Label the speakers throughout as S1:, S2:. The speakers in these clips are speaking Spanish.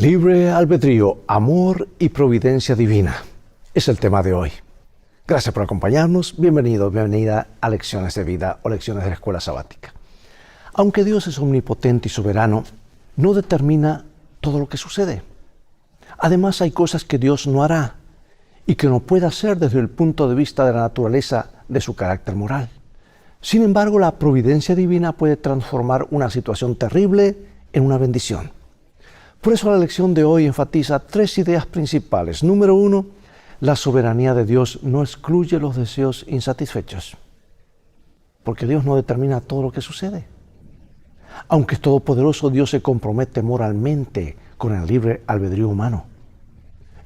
S1: Libre albedrío, amor y providencia divina es el tema de hoy. Gracias por acompañarnos. Bienvenido, bienvenida a Lecciones de Vida o Lecciones de la Escuela Sabática. Aunque Dios es omnipotente y soberano, no determina todo lo que sucede. Además, hay cosas que Dios no hará y que no puede hacer desde el punto de vista de la naturaleza de su carácter moral. Sin embargo, la providencia divina puede transformar una situación terrible en una bendición. Por eso la lección de hoy enfatiza tres ideas principales. Número 1, la soberanía de Dios no excluye los deseos insatisfechos, porque Dios no determina todo lo que sucede. Aunque es todopoderoso, Dios se compromete moralmente con el libre albedrío humano.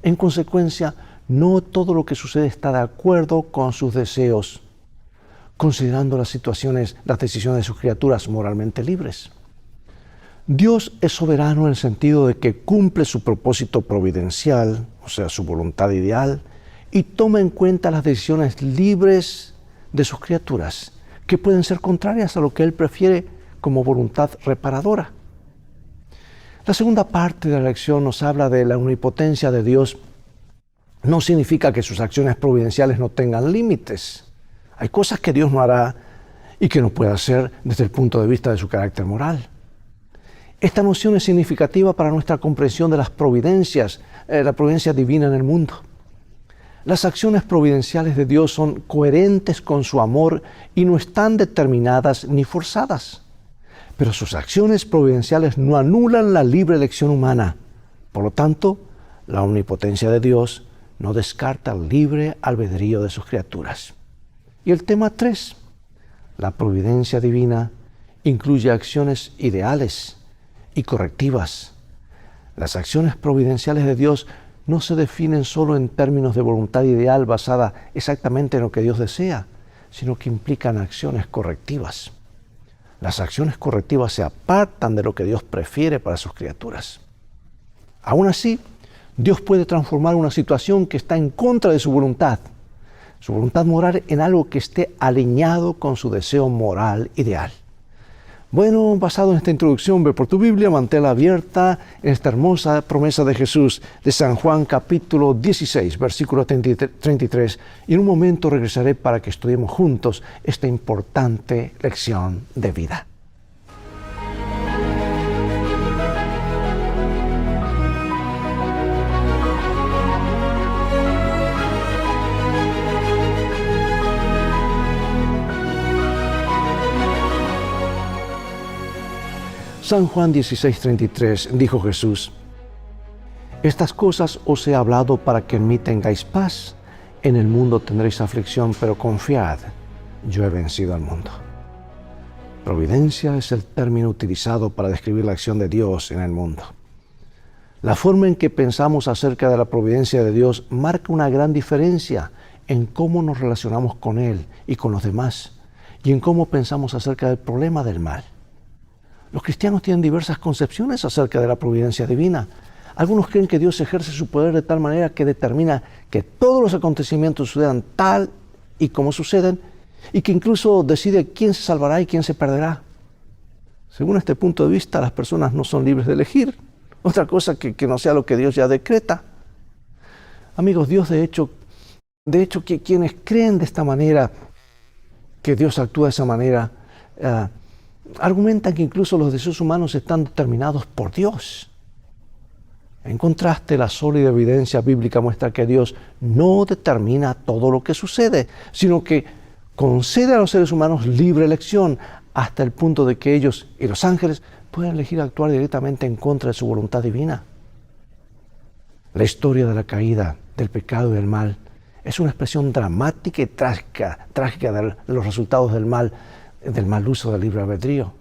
S1: En consecuencia, no todo lo que sucede está de acuerdo con sus deseos, considerando las decisiones de sus criaturas moralmente libres. Dios es soberano en el sentido de que cumple su propósito providencial, o sea, su voluntad ideal, y toma en cuenta las decisiones libres de sus criaturas, que pueden ser contrarias a lo que Él prefiere como voluntad reparadora. La segunda parte de la lección nos habla de la omnipotencia de Dios. No significa que sus acciones providenciales no tengan límites. Hay cosas que Dios no hará y que no puede hacer desde el punto de vista de su carácter moral. Esta noción es significativa para nuestra comprensión de las providencias, la providencia divina en el mundo. Las acciones providenciales de Dios son coherentes con su amor y no están determinadas ni forzadas. Pero sus acciones providenciales no anulan la libre elección humana. Por lo tanto, la omnipotencia de Dios no descarta el libre albedrío de sus criaturas. Y el tema 3, la providencia divina incluye acciones ideales y correctivas. Las acciones providenciales de Dios no se definen solo en términos de voluntad ideal basada exactamente en lo que Dios desea, sino que implican acciones correctivas. Las acciones correctivas se apartan de lo que Dios prefiere para sus criaturas. Aún así, Dios puede transformar una situación que está en contra de su voluntad moral, en algo que esté alineado con su deseo moral ideal. Bueno, basado en esta introducción, ve por tu Biblia, manténla abierta en esta hermosa promesa de Jesús de San Juan capítulo 16, versículo 33, y en un momento regresaré para que estudiemos juntos esta importante lección de vida. San Juan 16:33 dijo Jesús: estas cosas os he hablado para que en mí tengáis paz. En el mundo tendréis aflicción, pero confiad, yo he vencido al mundo. Providencia es el término utilizado para describir la acción de Dios en el mundo. La forma en que pensamos acerca de la providencia de Dios marca una gran diferencia en cómo nos relacionamos con Él y con los demás, y en cómo pensamos acerca del problema del mal. Los cristianos tienen diversas concepciones acerca de la providencia divina. Algunos creen que Dios ejerce su poder de tal manera que determina que todos los acontecimientos sucedan tal y como suceden, y que incluso decide quién se salvará y quién se perderá. Según este punto de vista, las personas no son libres de elegir otra cosa que no sea lo que Dios ya decreta. Amigos, Dios de hecho que quienes creen de esta manera, que Dios actúa de esa manera, argumentan que incluso los deseos humanos están determinados por Dios. En contraste, la sólida evidencia bíblica muestra que Dios no determina todo lo que sucede, sino que concede a los seres humanos libre elección hasta el punto de que ellos y los ángeles pueden elegir actuar directamente en contra de su voluntad divina. La historia de la caída, del pecado y del mal es una expresión dramática y trágica de los resultados del mal uso del libre albedrío.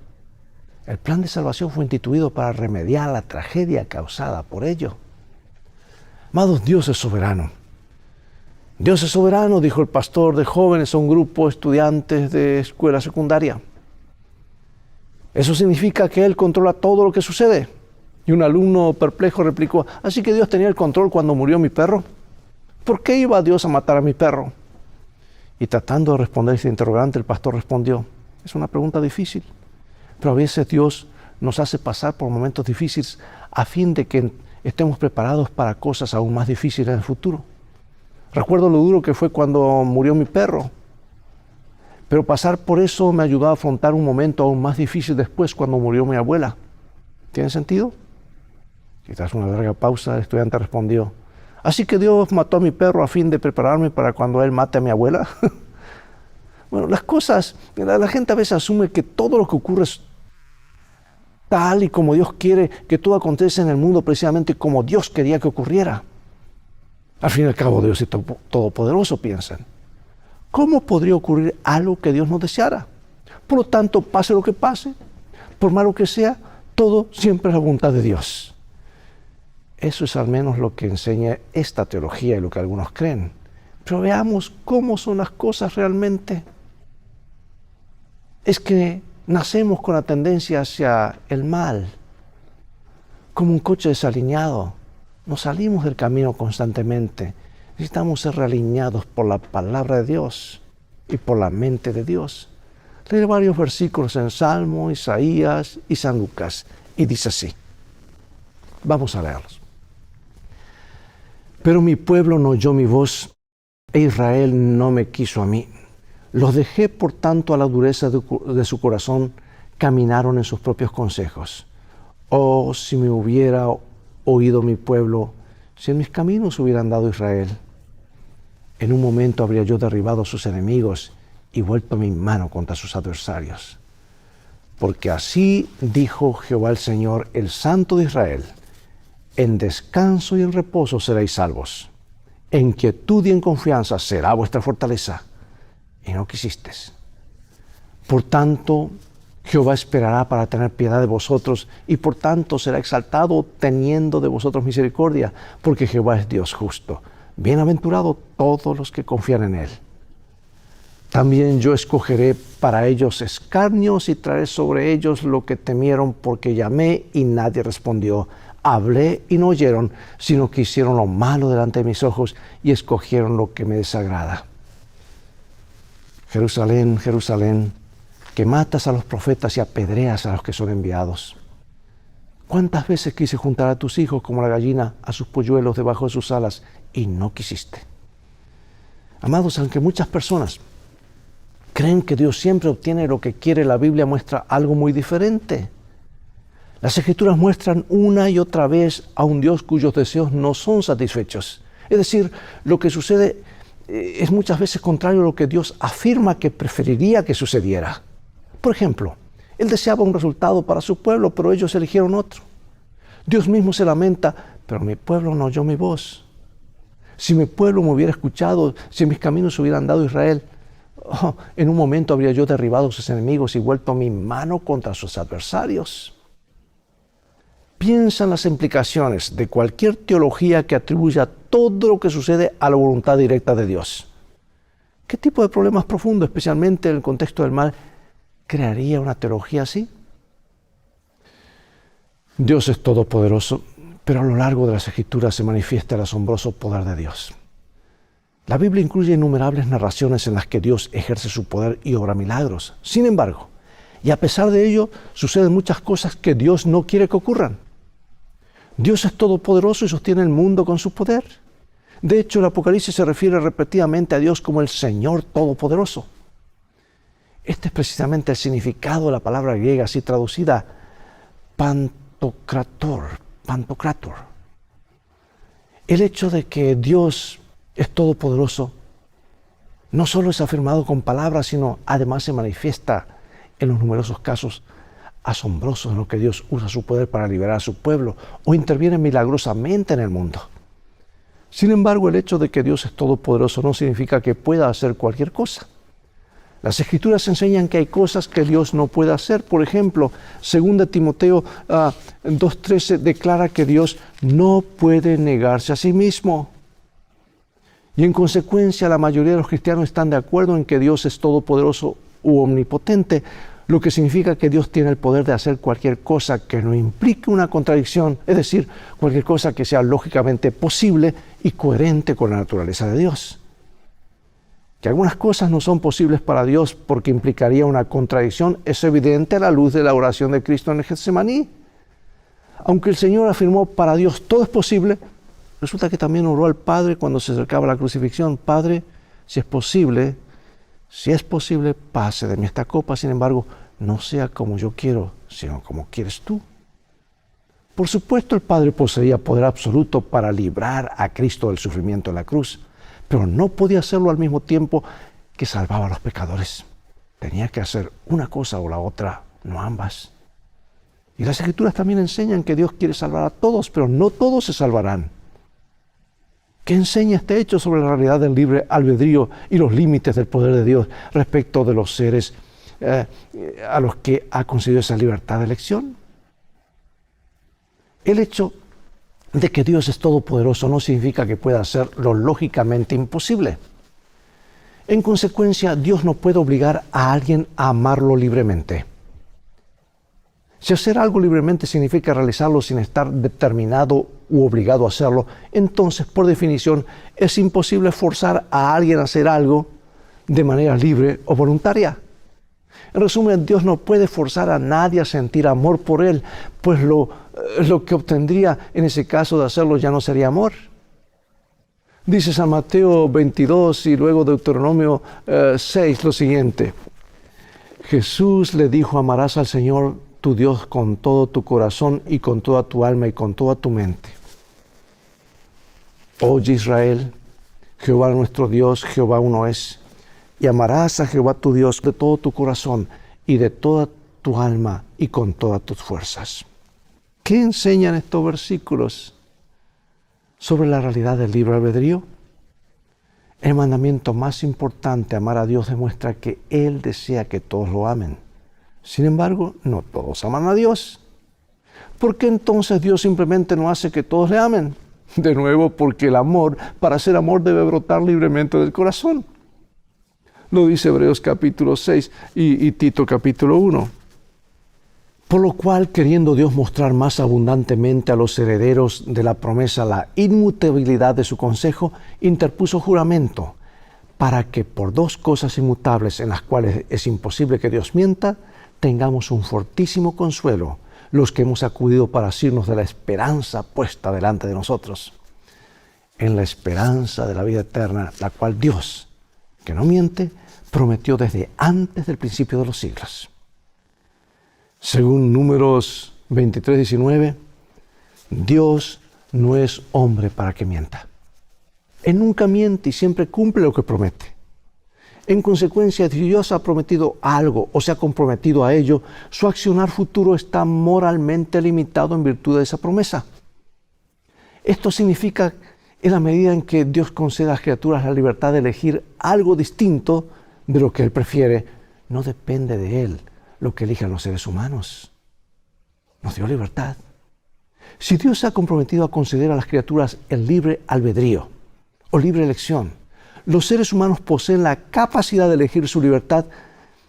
S1: El plan de salvación fue instituido para remediar la tragedia causada por ello. Amados, Dios es soberano. Dios es soberano, dijo el pastor de jóvenes a un grupo de estudiantes de escuela secundaria. Eso significa que Él controla todo lo que sucede. Y un alumno perplejo replicó: ¿así que Dios tenía el control cuando murió mi perro? ¿Por qué iba Dios a matar a mi perro? Y tratando de responder ese interrogante, el pastor respondió: es una pregunta difícil, pero a veces Dios nos hace pasar por momentos difíciles a fin de que estemos preparados para cosas aún más difíciles en el futuro. Recuerdo lo duro que fue cuando murió mi perro, pero pasar por eso me ayudó a afrontar un momento aún más difícil después cuando murió mi abuela. ¿Tiene sentido? Y tras una larga pausa, el estudiante respondió: ¿así que Dios mató a mi perro a fin de prepararme para cuando Él mate a mi abuela? Bueno, las cosas, la gente a veces asume que todo lo que ocurre es tal y como Dios quiere, que todo acontece en el mundo precisamente como Dios quería que ocurriera. Al fin y al cabo, Dios es todopoderoso, piensan. ¿Cómo podría ocurrir algo que Dios no deseara? Por lo tanto, pase lo que pase, por malo que sea, todo siempre es la voluntad de Dios. Eso es al menos lo que enseña esta teología y lo que algunos creen. Pero veamos cómo son las cosas realmente. Es que nacemos con la tendencia hacia el mal. Como un coche desalineado, nos salimos del camino constantemente. Necesitamos ser realineados por la palabra de Dios y por la mente de Dios. Leer varios versículos en Salmo, Isaías y San Lucas. Y dice así. Vamos a leerlos. Pero mi pueblo no oyó mi voz, e Israel no me quiso a mí. Los dejé, por tanto, a la dureza de su corazón, caminaron en sus propios consejos. Oh, si me hubiera oído mi pueblo, si en mis caminos hubieran dado Israel. En un momento habría yo derribado a sus enemigos y vuelto mi mano contra sus adversarios. Porque así dijo Jehová el Señor, el Santo de Israel: en descanso y en reposo seréis salvos. En quietud y en confianza será vuestra fortaleza. Y no quisistes. Por tanto, Jehová esperará para tener piedad de vosotros, y por tanto será exaltado teniendo de vosotros misericordia, porque Jehová es Dios justo. Bienaventurado todos los que confían en Él. También yo escogeré para ellos escarnios y traeré sobre ellos lo que temieron, porque llamé y nadie respondió. Hablé y no oyeron, sino que hicieron lo malo delante de mis ojos y escogieron lo que me desagrada. Jerusalén, Jerusalén, que matas a los profetas y apedreas a los que son enviados. ¿Cuántas veces quise juntar a tus hijos como la gallina a sus polluelos debajo de sus alas y no quisiste? Amados, aunque muchas personas creen que Dios siempre obtiene lo que quiere, la Biblia muestra algo muy diferente. Las Escrituras muestran una y otra vez a un Dios cuyos deseos no son satisfechos. Es decir, lo que sucede es muchas veces contrario a lo que Dios afirma que preferiría que sucediera. Por ejemplo, Él deseaba un resultado para su pueblo, pero ellos eligieron otro. Dios mismo se lamenta: pero mi pueblo no oyó mi voz. Si mi pueblo me hubiera escuchado, si en mis caminos hubiera andado Israel, en un momento habría yo derribado a sus enemigos y vuelto mi mano contra sus adversarios. Piensa en las implicaciones de cualquier teología que atribuya todo lo que sucede a la voluntad directa de Dios. ¿Qué tipo de problemas profundos, especialmente en el contexto del mal, crearía una teología así? Dios es todopoderoso, pero a lo largo de las Escrituras se manifiesta el asombroso poder de Dios. La Biblia incluye innumerables narraciones en las que Dios ejerce su poder y obra milagros. Sin embargo, y a pesar de ello, suceden muchas cosas que Dios no quiere que ocurran. Dios es todopoderoso y sostiene el mundo con su poder. De hecho, el Apocalipsis se refiere repetidamente a Dios como el Señor Todopoderoso. Este es precisamente el significado de la palabra griega así traducida, pantocrator. El hecho de que Dios es todopoderoso no solo es afirmado con palabras, sino además se manifiesta en los numerosos casos asombrosos en los que Dios usa su poder para liberar a su pueblo o interviene milagrosamente en el mundo. Sin embargo, el hecho de que Dios es todopoderoso no significa que pueda hacer cualquier cosa. Las Escrituras enseñan que hay cosas que Dios no puede hacer. Por ejemplo, 2 Timoteo 2:13 declara que Dios no puede negarse a sí mismo. Y en consecuencia, la mayoría de los cristianos están de acuerdo en que Dios es todopoderoso u omnipotente, lo que significa que Dios tiene el poder de hacer cualquier cosa que no implique una contradicción, es decir, cualquier cosa que sea lógicamente posible y coherente con la naturaleza de Dios. Que algunas cosas no son posibles para Dios porque implicaría una contradicción es evidente a la luz de la oración de Cristo en el Getsemaní. Aunque el Señor afirmó, para Dios todo es posible, resulta que también oró al Padre cuando se acercaba a la crucifixión. Padre, si es posible, pase de mí esta copa. Sin embargo, no sea como yo quiero, sino como quieres tú. Por supuesto, el Padre poseía poder absoluto para librar a Cristo del sufrimiento en la cruz, pero no podía hacerlo al mismo tiempo que salvaba a los pecadores. Tenía que hacer una cosa o la otra, no ambas. Y las Escrituras también enseñan que Dios quiere salvar a todos, pero no todos se salvarán. ¿Qué enseña este hecho sobre la realidad del libre albedrío y los límites del poder de Dios respecto de los seres a los que ha concedido esa libertad de elección? El hecho de que Dios es todopoderoso no significa que pueda hacer lo lógicamente imposible. En consecuencia, Dios no puede obligar a alguien a amarlo libremente. Si hacer algo libremente significa realizarlo sin estar determinado u obligado a hacerlo, entonces, por definición, es imposible forzar a alguien a hacer algo de manera libre o voluntaria. En resumen, Dios no puede forzar a nadie a sentir amor por Él, pues lo que obtendría en ese caso de hacerlo ya no sería amor. Dice San Mateo 22 y luego Deuteronomio 6 lo siguiente. Jesús le dijo, amarás al Señor tu Dios con todo tu corazón y con toda tu alma y con toda tu mente. Oye Israel, Jehová nuestro Dios, Jehová uno es. Y amarás a Jehová tu Dios de todo tu corazón y de toda tu alma y con todas tus fuerzas. ¿Qué enseñan estos versículos sobre la realidad del libre albedrío? El mandamiento más importante, amar a Dios, demuestra que Él desea que todos lo amen. Sin embargo, no todos aman a Dios. ¿Por qué entonces Dios simplemente no hace que todos le amen? De nuevo, porque el amor, para ser amor, debe brotar libremente del corazón. Lo dice Hebreos capítulo 6 y Tito capítulo 1. Por lo cual, queriendo Dios mostrar más abundantemente a los herederos de la promesa la inmutabilidad de su consejo, interpuso juramento, para que por dos cosas inmutables en las cuales es imposible que Dios mienta, tengamos un fortísimo consuelo, los que hemos acudido para asirnos de la esperanza puesta delante de nosotros. En la esperanza de la vida eterna, la cual Dios, que no miente, prometió desde antes del principio de los siglos. Según Números 23:19, Dios no es hombre para que mienta. Él nunca miente y siempre cumple lo que promete. En consecuencia, si Dios ha prometido algo o se ha comprometido a ello, su accionar futuro está moralmente limitado en virtud de esa promesa. Esto significa, en la medida en que Dios concede a las criaturas la libertad de elegir algo distinto de lo que Él prefiere, no depende de Él lo que elijan los seres humanos. Nos dio libertad. Si Dios se ha comprometido a conceder a las criaturas el libre albedrío o libre elección, los seres humanos poseen la capacidad de elegir su libertad,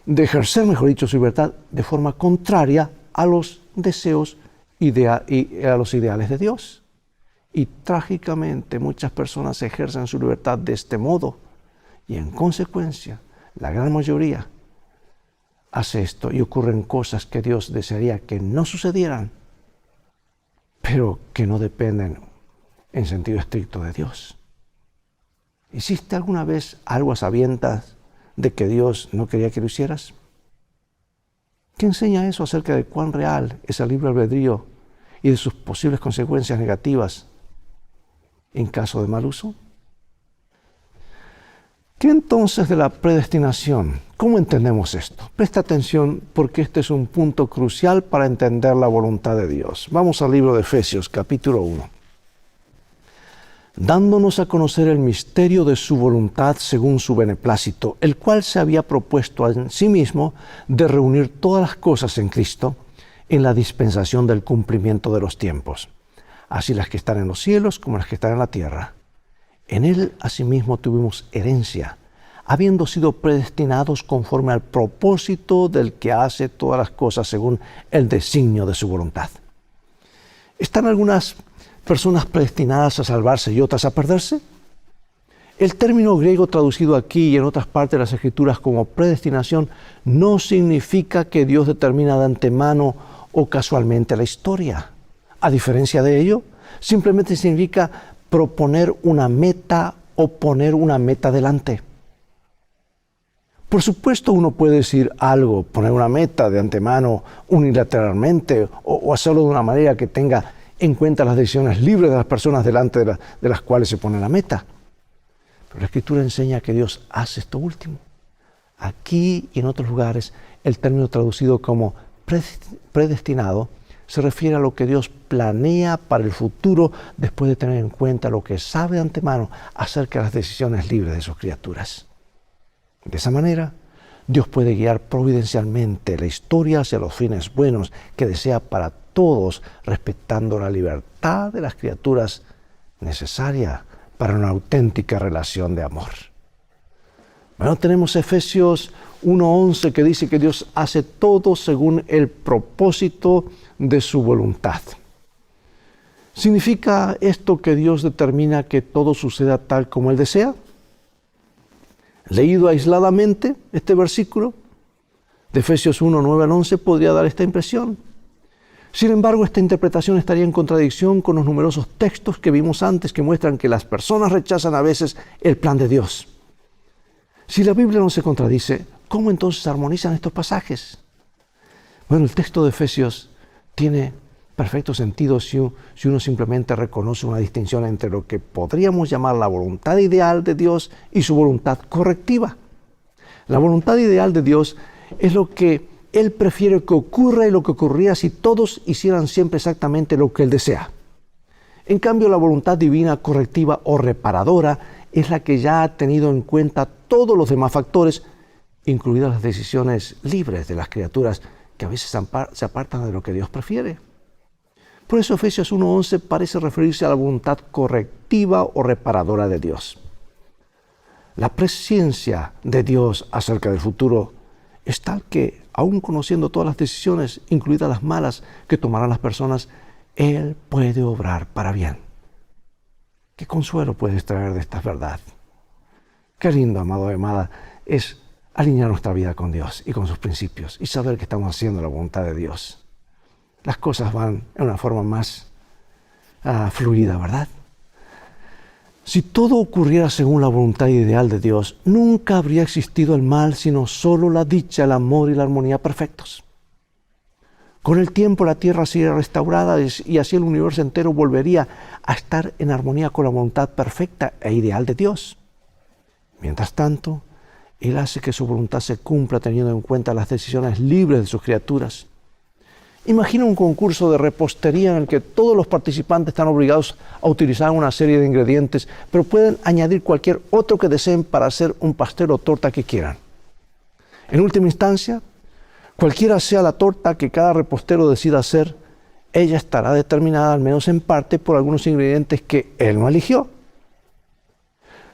S1: de ejercer, mejor dicho, su libertad de forma contraria a los deseos y a los ideales de Dios. Y trágicamente muchas personas ejercen su libertad de este modo y en consecuencia la gran mayoría hace esto y ocurren cosas que Dios desearía que no sucedieran, pero que no dependen en sentido estricto de Dios. ¿Hiciste alguna vez algo a sabiendas de que Dios no quería que lo hicieras? ¿Qué enseña eso acerca de cuán real es el libre albedrío y de sus posibles consecuencias negativas en caso de mal uso? ¿Qué entonces de la predestinación? ¿Cómo entendemos esto? Presta atención porque este es un punto crucial para entender la voluntad de Dios. Vamos al libro de Efesios, capítulo 1. Dándonos a conocer el misterio de su voluntad según su beneplácito, el cual se había propuesto en sí mismo de reunir todas las cosas en Cristo en la dispensación del cumplimiento de los tiempos, así las que están en los cielos como las que están en la tierra. En Él asimismo tuvimos herencia, habiendo sido predestinados conforme al propósito del que hace todas las cosas según el designio de su voluntad. ¿Están algunas personas predestinadas a salvarse y otras a perderse? El término griego traducido aquí y en otras partes de las Escrituras como predestinación no significa que Dios determina de antemano o casualmente la historia. A diferencia de ello, simplemente significa proponer una meta o poner una meta delante. Por supuesto, uno puede decir algo, poner una meta de antemano unilateralmente o hacerlo de una manera que tenga en cuenta las decisiones libres de las personas delante de las cuales se pone la meta. Pero la Escritura enseña que Dios hace esto último. Aquí y en otros lugares, el término traducido como predestinado se refiere a lo que Dios planea para el futuro después de tener en cuenta lo que sabe de antemano acerca de las decisiones libres de sus criaturas. De esa manera, Dios puede guiar providencialmente la historia hacia los fines buenos que desea para todos, respetando la libertad de las criaturas necesaria para una auténtica relación de amor. Bueno, tenemos Efesios 1:11 que dice que Dios hace todo según el propósito de su voluntad. ¿Significa esto que Dios determina que todo suceda tal como Él desea? Leído aisladamente, este versículo de Efesios 1:9 al 11 podría dar esta impresión. Sin embargo, esta interpretación estaría en contradicción con los numerosos textos que vimos antes que muestran que las personas rechazan a veces el plan de Dios. Si la Biblia no se contradice, ¿cómo entonces se armonizan estos pasajes? Bueno, el texto de Efesios tiene perfecto sentido si uno simplemente reconoce una distinción entre lo que podríamos llamar la voluntad ideal de Dios y su voluntad correctiva. La voluntad ideal de Dios es lo que Él prefiere que ocurra y lo que ocurriría si todos hicieran siempre exactamente lo que Él desea. En cambio, la voluntad divina correctiva o reparadora es la que ya ha tenido en cuenta todos los demás factores, incluidas las decisiones libres de las criaturas que a veces se apartan de lo que Dios prefiere. Por eso Efesios 1:11 parece referirse a la voluntad correctiva o reparadora de Dios. La presciencia de Dios acerca del futuro es tal que, aun conociendo todas las decisiones, incluidas las malas que tomarán las personas, Él puede obrar para bien. ¿Qué consuelo puedes traer de esta verdad? Qué lindo, amado y amada, es alinear nuestra vida con Dios y con sus principios y saber que estamos haciendo la voluntad de Dios. Las cosas van en una forma más fluida, ¿verdad? Si todo ocurriera según la voluntad ideal de Dios, nunca habría existido el mal, sino solo la dicha, el amor y la armonía perfectos. Con el tiempo la tierra sería restaurada y así el universo entero volvería a estar en armonía con la voluntad perfecta e ideal de Dios. Mientras tanto, Él hace que su voluntad se cumpla teniendo en cuenta las decisiones libres de sus criaturas. Imagina un concurso de repostería en el que todos los participantes están obligados a utilizar una serie de ingredientes, pero pueden añadir cualquier otro que deseen para hacer un pastel o torta que quieran. En última instancia, cualquiera sea la torta que cada repostero decida hacer, ella estará determinada al menos en parte por algunos ingredientes que él no eligió.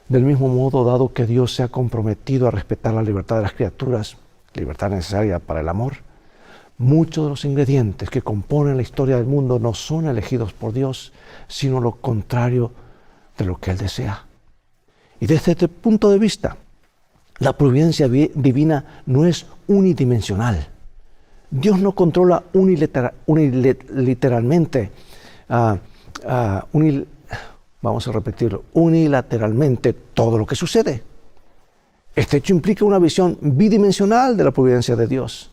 S1: Del mismo modo, dado que Dios se ha comprometido a respetar la libertad de las criaturas, libertad necesaria para el amor, muchos de los ingredientes que componen la historia del mundo no son elegidos por Dios, sino lo contrario de lo que Él desea. Y desde este punto de vista, la providencia divina no es unidimensional. Dios no controla unilateralmente todo lo que sucede. Este hecho implica una visión bidimensional de la providencia de Dios.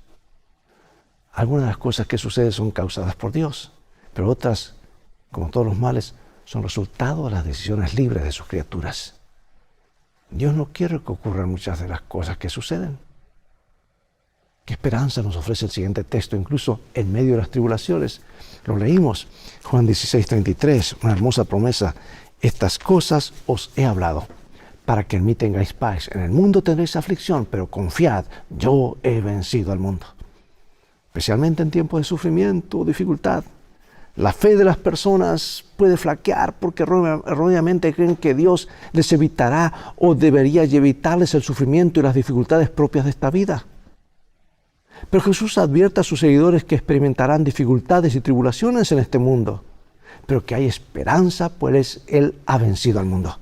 S1: Algunas de las cosas que suceden son causadas por Dios, pero otras, como todos los males, son resultado de las decisiones libres de sus criaturas. Dios no quiere que ocurran muchas de las cosas que suceden. ¿Qué esperanza nos ofrece el siguiente texto, incluso en medio de las tribulaciones? Lo leímos, Juan 16:33, una hermosa promesa. Estas cosas os he hablado, para que en mí tengáis paz. En el mundo tendréis aflicción, pero confiad, yo he vencido al mundo. Especialmente en tiempos de sufrimiento o dificultad. La fe de las personas puede flaquear porque erróneamente creen que Dios les evitará o debería evitarles el sufrimiento y las dificultades propias de esta vida. Pero Jesús advierte a sus seguidores que experimentarán dificultades y tribulaciones en este mundo, pero que hay esperanza, pues Él ha vencido al mundo.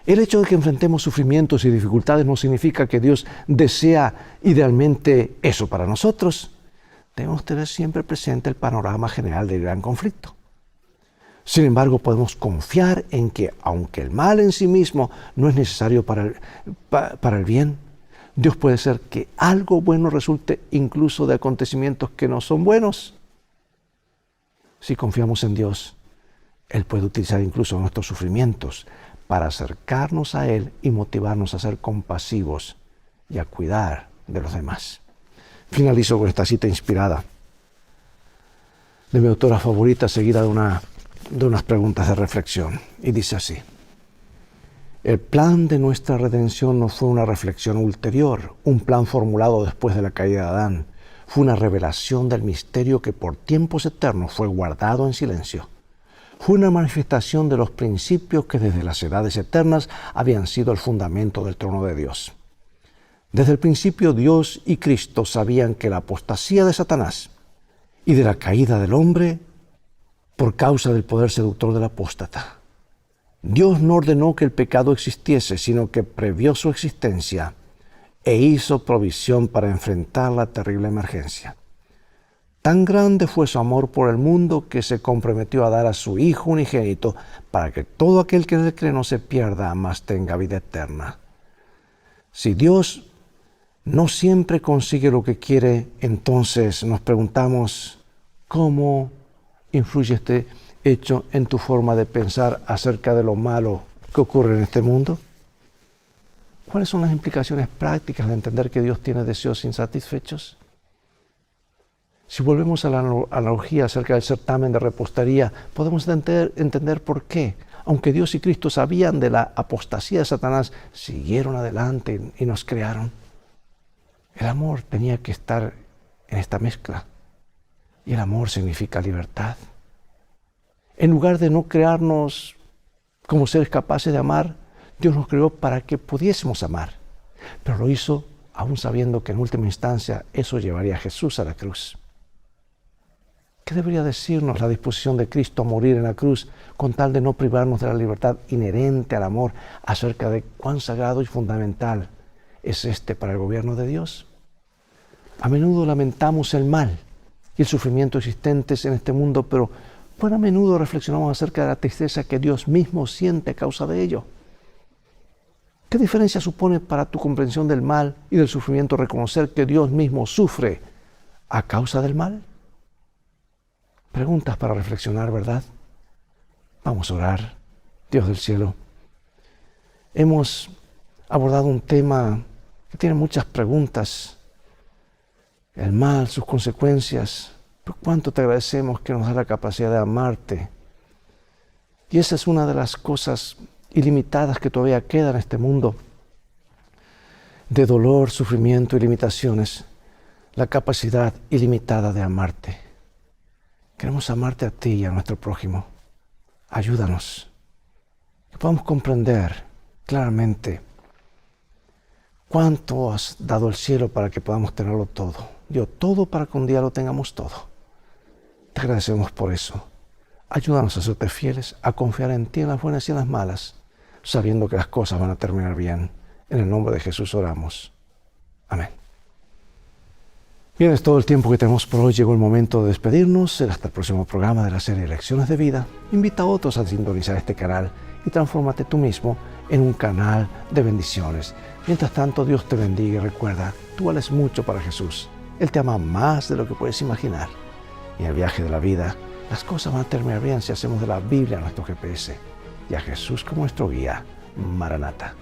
S1: El hecho de que enfrentemos sufrimientos y dificultades no significa que Dios desea idealmente eso para nosotros. debemos tener siempre presente el panorama general del gran conflicto. Sin embargo, podemos confiar en que, aunque el mal en sí mismo no es necesario para el bien, Dios puede hacer que algo bueno resulte incluso de acontecimientos que no son buenos. Si confiamos en Dios, Él puede utilizar incluso nuestros sufrimientos para acercarnos a Él y motivarnos a ser compasivos y a cuidar de los demás. Finalizo con esta cita inspirada de mi autora favorita, seguida de unas preguntas de reflexión. Y dice así: el plan de nuestra redención no fue una reflexión ulterior, un plan formulado después de la caída de Adán. Fue una revelación del misterio que por tiempos eternos fue guardado en silencio. Fue una manifestación de los principios que desde las edades eternas habían sido el fundamento del trono de Dios. Desde el principio, Dios y Cristo sabían que la apostasía de Satanás y de la caída del hombre por causa del poder seductor del apóstata. Dios no ordenó que el pecado existiese, sino que previó su existencia e hizo provisión para enfrentar la terrible emergencia. Tan grande fue su amor por el mundo que se comprometió a dar a su Hijo unigénito para que todo aquel que en él cree no se pierda, mas tenga vida eterna. Si Dios no siempre consigue lo que quiere, entonces nos preguntamos, ¿cómo influye este hecho en tu forma de pensar acerca de lo malo que ocurre en este mundo? ¿Cuáles son las implicaciones prácticas de entender que Dios tiene deseos insatisfechos? Si volvemos a la analogía acerca del certamen de repostería, podemos entender por qué, aunque Dios y Cristo sabían de la apostasía de Satanás, siguieron adelante y nos crearon. El amor tenía que estar en esta mezcla. Y el amor significa libertad. En lugar de no crearnos como seres capaces de amar, Dios nos creó para que pudiésemos amar. Pero lo hizo aún sabiendo que en última instancia eso llevaría a Jesús a la cruz. ¿Qué debería decirnos la disposición de Cristo a morir en la cruz con tal de no privarnos de la libertad inherente al amor acerca de cuán sagrado y fundamental es este para el gobierno de Dios? A menudo lamentamos el mal y el sufrimiento existentes en este mundo, pero ¿cuán a menudo reflexionamos acerca de la tristeza que Dios mismo siente a causa de ello? ¿Qué diferencia supone para tu comprensión del mal y del sufrimiento reconocer que Dios mismo sufre a causa del mal? Preguntas para reflexionar, ¿verdad? Vamos a orar. Dios del cielo, hemos abordado un tema que tiene muchas preguntas. El mal, sus consecuencias. Pero cuánto te agradecemos que nos da la capacidad de amarte. Y esa es una de las cosas ilimitadas que todavía queda en este mundo de dolor, sufrimiento y limitaciones. La capacidad ilimitada de amarte. Queremos amarte a ti y a nuestro prójimo. Ayúdanos. Que podamos comprender claramente cuánto has dado el cielo para que podamos tenerlo todo. Dio todo para que un día lo tengamos todo. Te agradecemos por eso. Ayúdanos a serte fieles, a confiar en ti en las buenas y en las malas, sabiendo que las cosas van a terminar bien. En el nombre de Jesús oramos. Amén. Bien, es todo el tiempo que tenemos por hoy. Llegó el momento de despedirnos. Será hasta el próximo programa de la serie Lecciones de Vida. Invita a otros a sintonizar este canal y transfórmate tú mismo en un canal de bendiciones. Mientras tanto, Dios te bendiga y recuerda, tú vales mucho para Jesús. Él te ama más de lo que puedes imaginar. Y en el viaje de la vida, las cosas van a terminar bien si hacemos de la Biblia nuestro GPS y a Jesús como nuestro guía. Maranata.